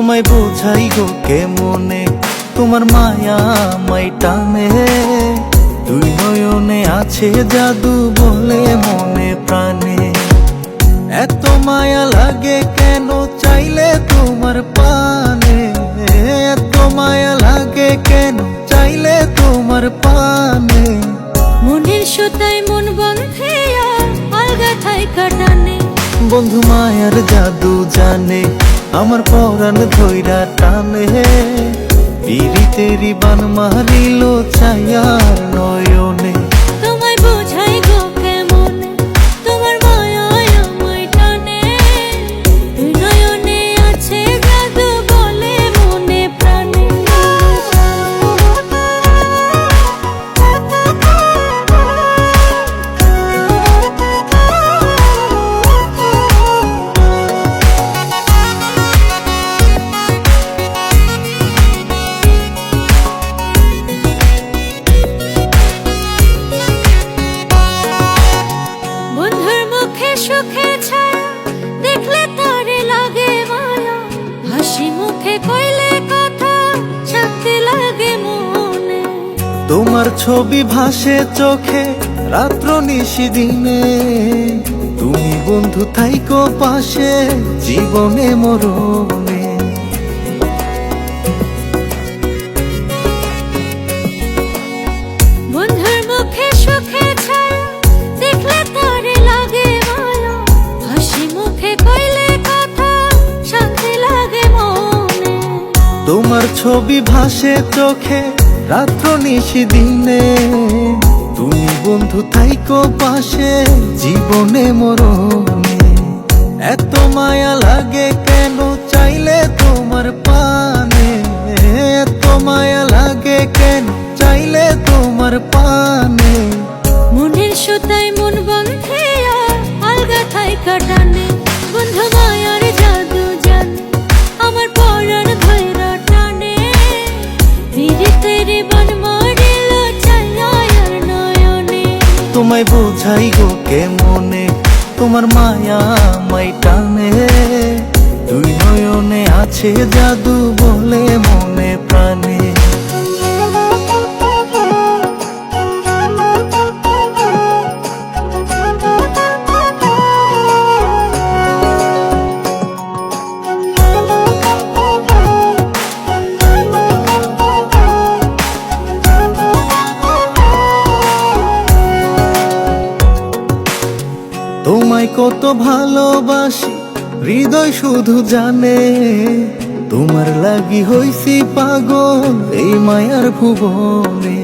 তোমায় বোঝাই গো কেমনে, তোমার মায়া আমায় টানে। দুই নয়নে আছে জাদু বলে মনে প্রাণে। এত মায়া লাগে কেন চাইলে তোমার পানে, এত মায়া লাগে কেন চাইলে তোমার পানে। মনের সুতায় মন বন্ধে আলগা থাই কাটানে। বন্ধু মায়ার জাদু জানে, আমার পরাণ ধইরা টানে। পিরিতেরি বান মারিল ছায়ার নয়নে। তোমায় বোঝাই গো কেমনে, তোমার মায়া আমায় টানে। দুই নয়নে আছে জাদু বলে মনে প্রাণে। বন্ধুর মুখে সুখের ছায়া দেখলে তারে লাগে মায়া। হাসি মুখে কইলে কথা শান্তি লাগে মনে। তোমার ছবি ভাসে চোখে রাত্র নিশি দিনে। তুমি বন্ধু থাইকো পাশে জীবনে মরণে। বন্ধুর মুখে সুখের ছায়া দেখলে তারে লাগে মায়া। হাসি মুখে কইলে কথা শান্তি লাগে মনে। তোমার ছবি ভাসে চোখে রাত্র নিশি দিনে। তুমি বন্ধু থাইকো পাশে জীবনে মরণে। এত মায়া লাগে কেন চাইলে তোমার পানে, এত মায়া লাগে কেন চাইলে তোমার পানে। মনের সুতায় মন বন্ধে আলগা থাই কাটানে। বন্ধু মায়ার জাদু জানে, আমার পরাণ ধইরা টানে। পিরিতেরি বান মারিল ছায়ার নয়নে। তোমায় বোঝাই গো কেমনে, তোমার মায়া আমায় টানে। দুই নয়নে আছে জাদু বলে মনে প্রাণে। তোমায় কত ভালোবাসি হৃদয় শুধু জানে। তোমার লাগি হইছি পাগল এই মায়ার ভুবনে।